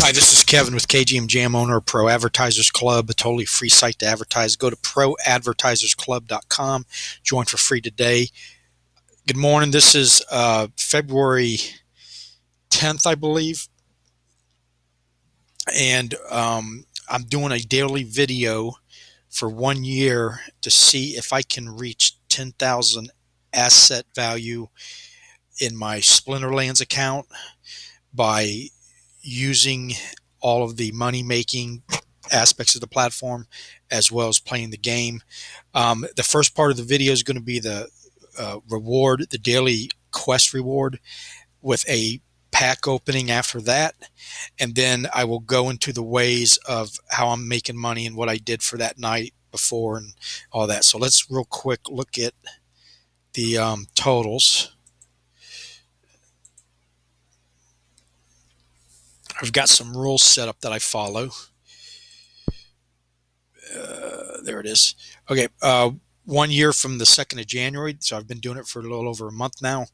Hi, this is Kevin with KGM Jam, owner of Pro Advertisers Club, a totally free site to advertise. Go to ProAdvertisersClub.com. Join for free today. Good morning. This is February 10th, I believe. And I'm doing a daily video for 1 year to see if I can reach 10,000 asset value in my Splinterlands account by using all of the money making aspects of the platform as well as playing the game. The first part of the video is going to be the reward, the daily quest reward, with a pack opening after that. And then I will go into the ways of how I'm making money and what I did for that night before and all that. So let's real quick look at the totals. I've got some rules set up that I follow. There it is. Okay. 1 year from the 2nd of January. So I've been doing it for a little over a month now.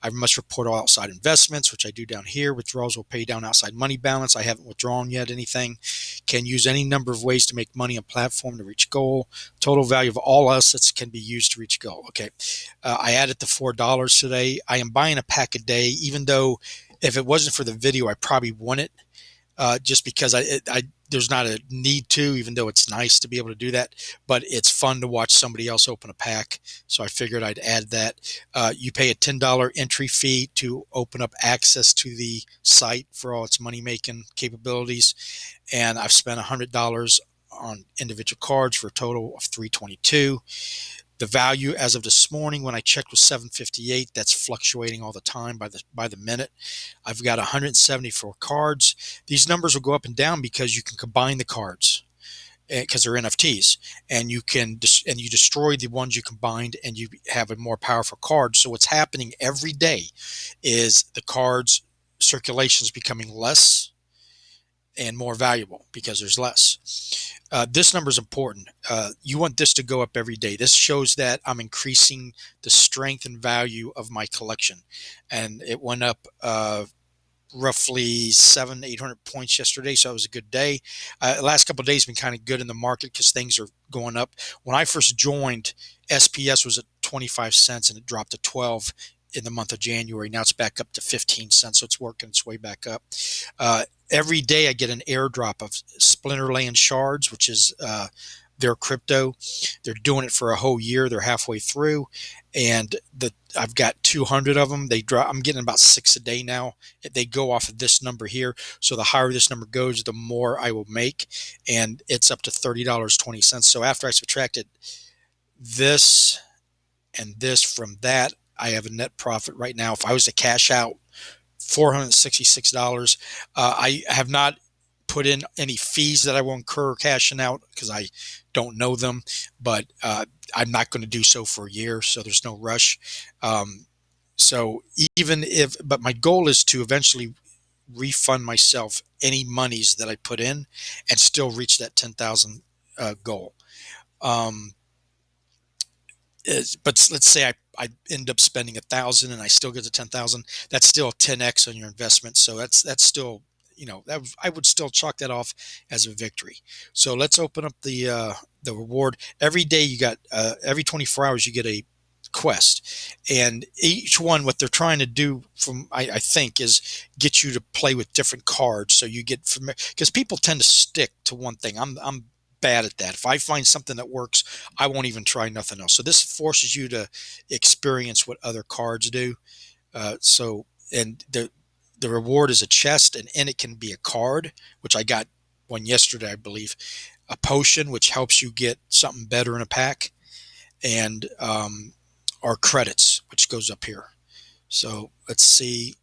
I must report all outside investments, which I do down here. Withdrawals will pay down outside money balance. I haven't withdrawn yet anything. Can use any number of ways to make money on platform to reach goal. Total value of all assets can be used to reach goal. Okay. I added the $4 today. I am buying a pack a day, even though if it wasn't for the video, I probably wouldn't. Just because there's not a need to, even though it's nice to be able to do that, but it's fun to watch somebody else open a pack. So I figured I'd add that. You pay a $10 entry fee to open up access to the site for all its money-making capabilities. And I've spent $100 on individual cards for a total of $322. The value as of this morning when I checked was $758. That's fluctuating all the time by the minute. I've got 174 cards. These numbers will go up and down because you can combine the cards because they're NFTs, and you destroy the ones you combined and you have a more powerful card. So what's happening every day is the cards circulation is becoming less and more valuable because there's less. This number is important. You want this to go up every day. This shows that I'm increasing the strength and value of my collection. And it went up roughly 700-800 points yesterday, so it was a good day. The last couple of days have been kind of good in the market because things are going up. When I first joined, SPS was at 25 cents and it dropped to 12 in the month of January. Now it's back up to 15 cents, so it's working its way back up. Every day I get an airdrop of Splinterlands shards, which is their crypto. They're doing it for a whole year. They're halfway through, and I've got 200 of them. I'm getting about 6 a day now. They go off of this number here. So the higher this number goes, the more I will make, and it's up to $30.20. So after I subtracted this and this from that, I have a net profit right now. If I was to cash out $466, I have not put in any fees that I will incur cashing out because I don't know them, but I'm not going to do so for a year, so there's no rush. So but my goal is to eventually refund myself any monies that I put in and still reach that 10,000 goal. But let's say I end up spending 1,000 and I still get to 10,000. That's still 10x on your investment. So that's still, I would still chalk that off as a victory. So let's open up the reward. Every day you got every 24 hours you get a quest, and each one, what they're trying to do I think is get you to play with different cards. So you get because people tend to stick to one thing. I'm bad at that. If I find something that works, I won't even try nothing else. So this forces you to experience what other cards do. And the reward is a chest, and in it can be a card, which I got one yesterday, I believe, a potion, which helps you get something better in a pack, and our credits, which goes up here. So let's see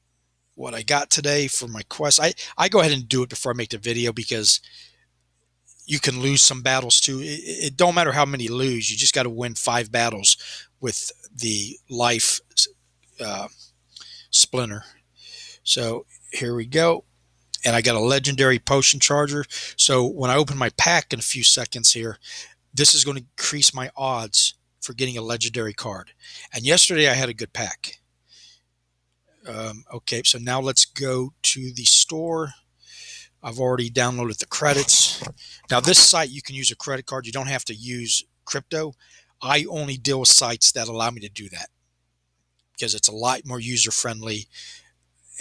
what I got today for my quest. I go ahead and do it before I make the video because you can lose some battles too. It don't matter how many you lose. You just got to win 5 battles with the life splinter. So here we go. And I got a legendary potion charger. So when I open my pack in a few seconds here, this is going to increase my odds for getting a legendary card. And yesterday I had a good pack. Okay, so now let's go to the store. I've already downloaded the credits. Now, this site, you can use a credit card. You don't have to use crypto. I only deal with sites that allow me to do that because it's a lot more user friendly.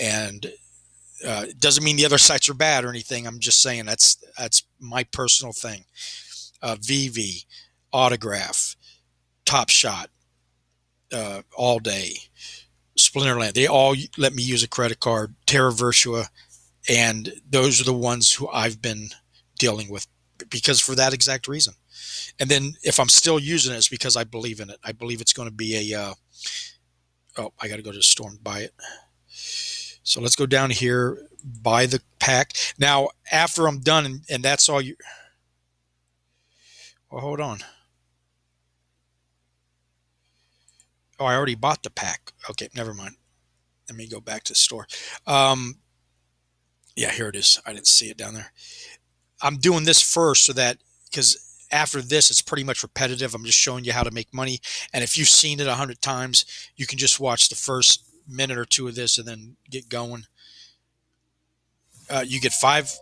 And it doesn't mean the other sites are bad or anything. I'm just saying that's my personal thing. VV, Autograph, Top Shot, All Day, Splinterland. They all let me use a credit card. Terra Virtua, and those are the ones who I've been dealing with because for that exact reason. And then if I'm still using it, it's because I believe in it. I believe it's going to be a. Oh, I got to go to the store and buy it. So let's go down here, buy the pack. Now, after I'm done, and that's all you. Well, hold on. Oh, I already bought the pack. Okay, never mind. Let me go back to the store. Um, yeah, here it is. I didn't see it down there. I'm doing this first so that because after this, it's pretty much repetitive. I'm just showing you how to make money. And if you've seen it 100 times, you can just watch the first minute or two of this and then get going. You get five.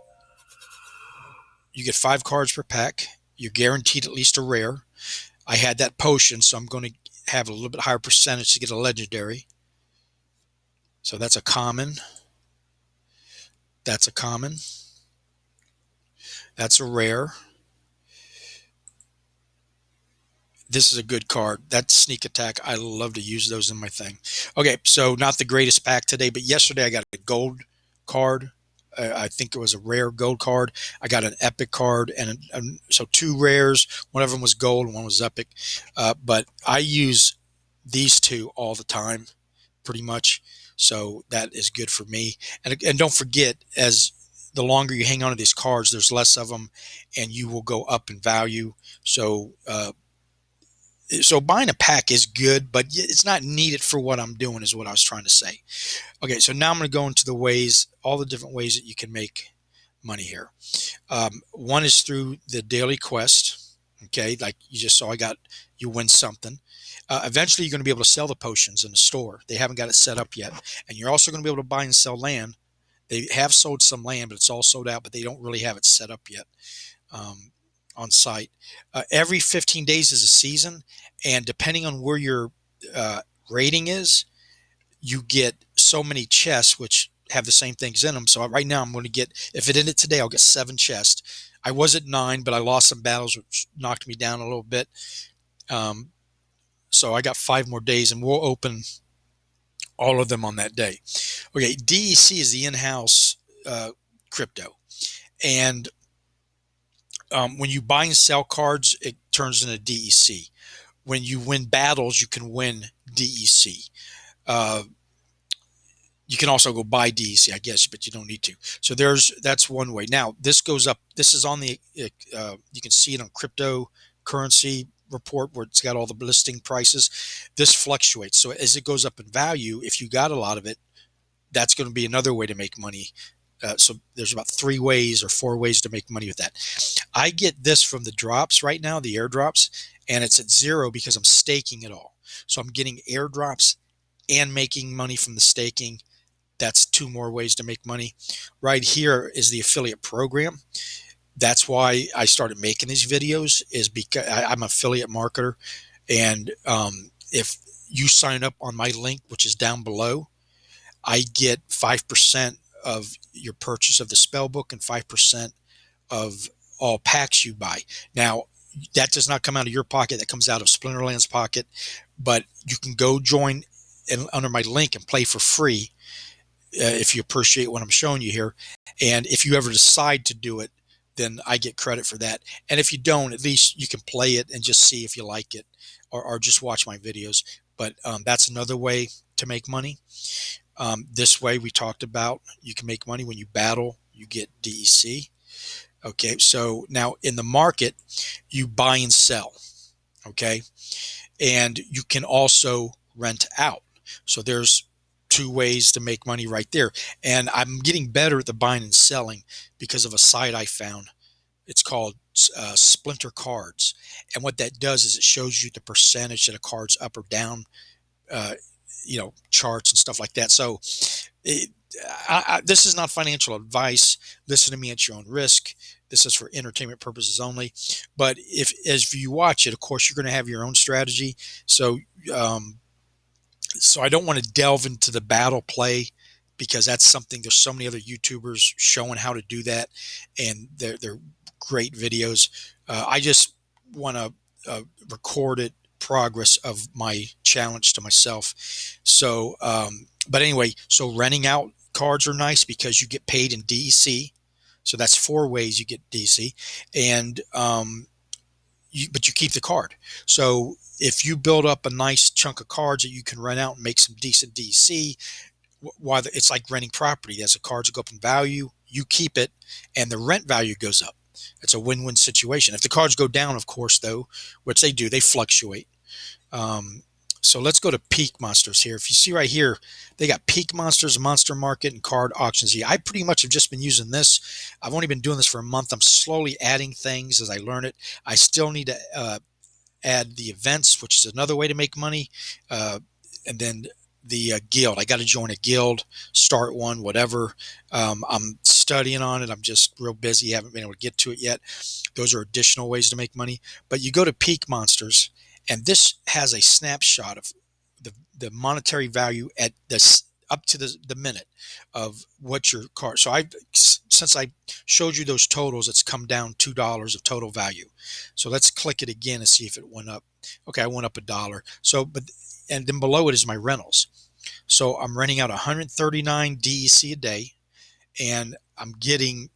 You get 5 cards per pack. You're guaranteed at least a rare. I had that potion, so I'm going to have a little bit higher percentage to get a legendary. So that's a common. That's a common. That's a rare. This is a good card. That sneak attack, I love to use those in my thing. Okay, so not the greatest pack today, but yesterday I got a gold card. I think it was a rare gold card. I got an epic card, and so 2 rares. One of them was gold, and one was epic. But I use these 2 all the time, pretty much. So that is good for me. And don't forget, as the longer you hang on to these cards, there's less of them, and you will go up in value. So buying a pack is good, but it's not needed for what I'm doing is what I was trying to say. Okay, so now I'm going to go into the ways, all the different ways that you can make money here. One is through the daily quest. Okay, like you just saw, you win something. Eventually, you're going to be able to sell the potions in the store. They haven't got it set up yet. And you're also going to be able to buy and sell land. They have sold some land, but it's all sold out, but they don't really have it set up yet. On site. Every 15 days is a season, and depending on where your rating is, you get so many chests which have the same things in them. So right now I'm going to get, if it ended today, I'll get 7 chests. I was at 9, but I lost some battles which knocked me down a little bit. So I got 5 more days, and we'll open all of them on that day. Okay, DEC is the in-house crypto, and when you buy and sell cards, it turns into DEC. When you win battles, you can win DEC. Uh, you can also go buy DEC, I guess, but you don't need to. So that's one way. Now this goes up. This is on the. You can see it on cryptocurrency report where it's got all the listing prices. This fluctuates. So as it goes up in value, if you got a lot of it, that's going to be another way to make money. So there's about 3 ways or 4 ways to make money with that. I get this from the drops right now, the airdrops, and it's at 0 because I'm staking it all. So I'm getting airdrops and making money from the staking. That's 2 more ways to make money. Right here is the affiliate program. That's why I started making these videos, is because I'm an affiliate marketer. And if you sign up on my link, which is down below, I get 5% of your purchase of the spell book and 5% of all packs you buy. Now, that does not come out of your pocket. That comes out of Splinterlands' pocket. But you can go join under my link and play for free if you appreciate what I'm showing you here. And if you ever decide to do it, then I get credit for that. And if you don't, at least you can play it and just see if you like it, or just watch my videos. But that's another way to make money. This way we talked about, you can make money when you battle, you get DEC. Okay, so now in the market, you buy and sell. Okay, and you can also rent out. So there's 2 ways to make money right there. And I'm getting better at the buying and selling because of a site I found. It's called Splinter Cards. And what that does is it shows you the percentage that a card's up or down, charts and stuff like that. So this is not financial advice. Listen to me at your own risk. This is for entertainment purposes only. But if as you watch it, of course, you're going to have your own strategy. So, um, so I don't want to delve into the battle play because that's something. There's so many other YouTubers showing how to do that, and they're great videos. I just want to recorded progress of my challenge to myself. So, but anyway, so renting out cards are nice because you get paid in DEC. So that's four ways you get DC, and but you keep the card. So if you build up a nice chunk of cards that you can rent out and make some decent DC, why it's like renting property. As the cards go up in value, you keep it, and the rent value goes up. It's a win-win situation. If the cards go down, of course, though, which they do, they fluctuate. Um, so let's go to Peak Monsters here. If you see right here, they got Peak Monsters, Monster Market, and Card Auctions. I pretty much have just been using this. I've only been doing this for a month. I'm slowly adding things as I learn it. I still need to add the events, which is another way to make money. And then the guild. I got to join a guild, start one, whatever. I'm studying on it. I'm just real busy. Haven't been able to get to it yet. Those are additional ways to make money. But you go to Peak Monsters, and this has a snapshot of the monetary value at this up to the minute of what your card. So since I showed you those totals, it's come down $2 of total value. So let's click it again and see if it went up. Okay, I went up $1. So, and then below it is my rentals. So I'm renting out 139 DEC a day, and I'm getting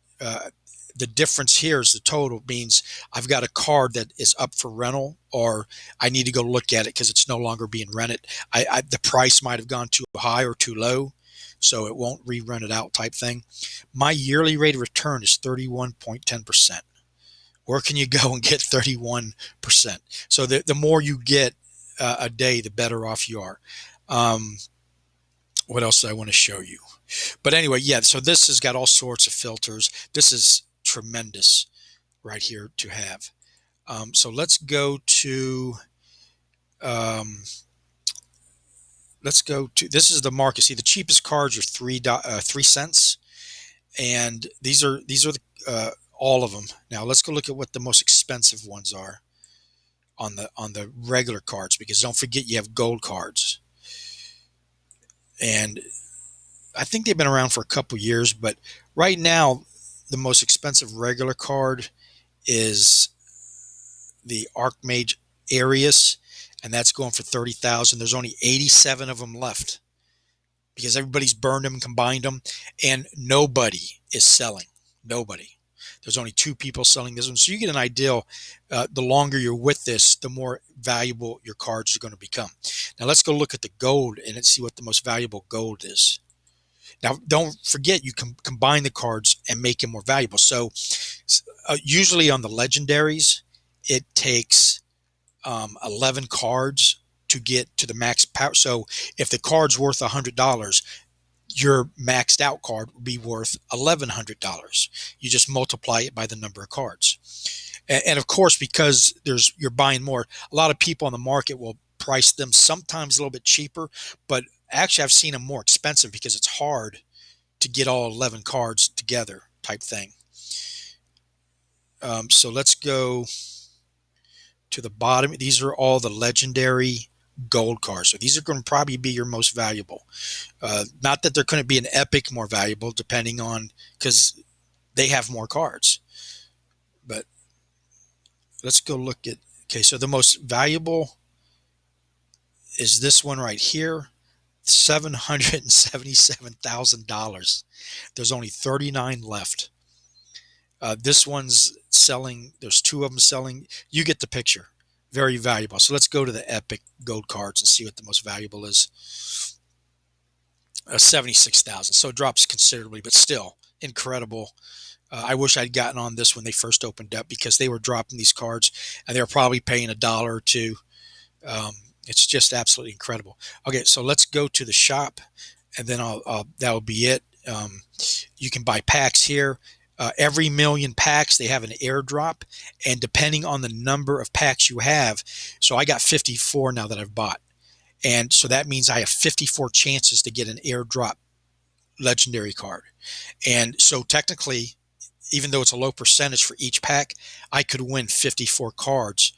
the difference here is the total means I've got a card that is up for rental, or I need to go look at it because it's no longer being rented. The price might have gone too high or too low, so it won't re-rent it out type thing. My yearly rate of return is 31.10%. Where can you go and get 31%? So the more you get a day, the better off you are. What else do I want to show you? But anyway, yeah, so this has got all sorts of filters. This is tremendous right here to have. So let's go to this is the market. See, the cheapest cards are 3 cents, and these are the all of them. Now let's go look at what the most expensive ones are on the regular cards, because don't forget you have gold cards, and I think they've been around for a couple years. But right now, the most expensive regular card is the Archmage Arius, and that's going for 30,000. There's only 87 of them left because everybody's burned them and combined them, and nobody is selling. Nobody. There's only 2 people selling this one. So you get an idea. The longer you're with this, the more valuable your cards are going to become. Now let's go look at the gold and let's see what the most valuable gold is. Now, don't forget, you can combine the cards and make them more valuable. So usually on the legendaries, it takes 11 cards to get to the max power. So if the card's worth $100, your maxed out card would be worth $1,100. You just multiply it by the number of cards. And of course, because you're buying more, a lot of people on the market will price them sometimes a little bit cheaper, but actually I've seen them more expensive because it's hard to get all 11 cards together type thing. So let's go to the bottom. These are all the legendary gold cards. So these are going to probably be your most valuable. Not that there couldn't be an epic more valuable, depending on, because they have more cards. But let's go look at, okay, so the most valuable is this one right here, $777,000. There's only 39 left. This one's selling. There's 2 of them selling. You get the picture. Very valuable. So let's go to the epic gold cards and see what the most valuable is. 76,000. So it drops considerably, but still incredible. I wish I'd gotten on this when they first opened up, because they were dropping these cards and they were probably paying $1 or $2. It's just absolutely incredible. Okay, so let's go to the shop, and then that'll be it. You can buy packs here. Every million packs, they have an airdrop, and depending on the number of packs you have, so I got 54 now that I've bought, and so that means I have 54 chances to get an airdrop legendary card. And so technically, even though it's a low percentage for each pack, I could win 54 cards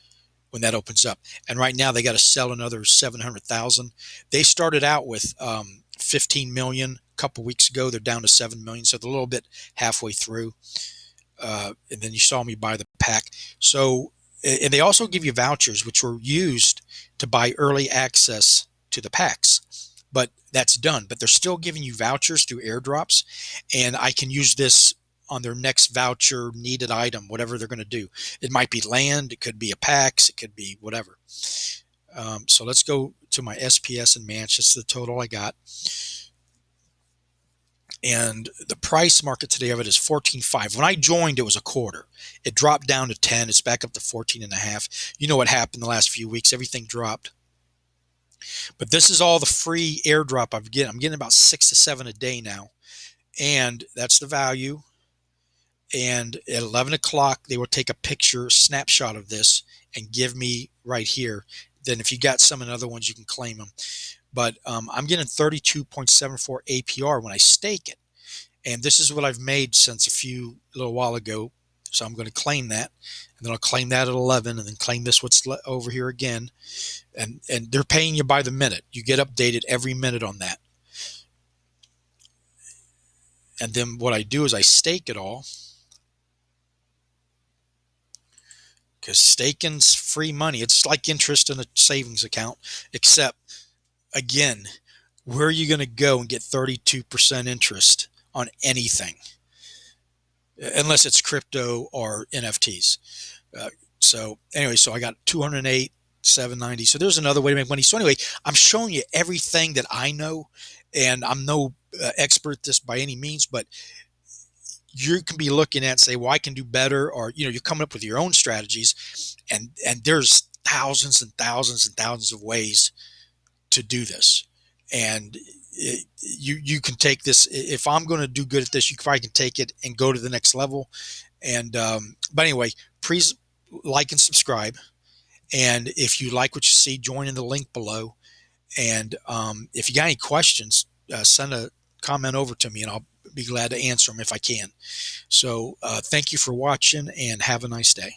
when that opens up. And right now they got to sell another 700,000. They started out with 15 million a couple weeks ago. They're down to 7 million, so they're a little bit halfway through. And then you saw me buy the pack. So, and they also give you vouchers, which were used to buy early access to the packs. But that's done. But they're still giving you vouchers through airdrops, and I can use this on their next voucher needed item, whatever they're going to do. It might be land, it could be a packs, it could be whatever. So let's go to my SPS and Manch. That's the total I got. And the price market today of it is 14.5. When I joined, it was a quarter. It dropped down to 10. It's back up to 14.5. You know what happened the last few weeks? Everything dropped. But this is all the free airdrop I'm getting. I'm getting about 6 to 7 a day now. And that's the value. And at 11 o'clock, they will take a picture, snapshot of this, and give me right here. Then if you got some and other ones, you can claim them. But I'm getting 32.74 APR when I stake it. And this is what I've made since a little while ago. So I'm going to claim that. And then I'll claim that at 11 and then claim this what's over here again. And they're paying you by the minute. You get updated every minute on that. And then what I do is I stake it all. Because staking's free money. It's like interest in a savings account, except, again, where are you going to go and get 32% interest on anything? Unless it's crypto or NFTs. So anyway, so I got 208, 790. So there's another way to make money. So anyway, I'm showing you everything that I know, and I'm no expert at this by any means, but you can be looking at and say, well, I can do better, or you're coming up with your own strategies, and there's thousands and thousands and thousands of ways to do this. And you can take this. If I'm going to do good at this, you probably can take it and go to the next level. And but anyway, please like and subscribe. And if you like what you see, join in the link below. And if you got any questions, send a comment over to me, and I'll be glad to answer them if I can. So thank you for watching, and have a nice day.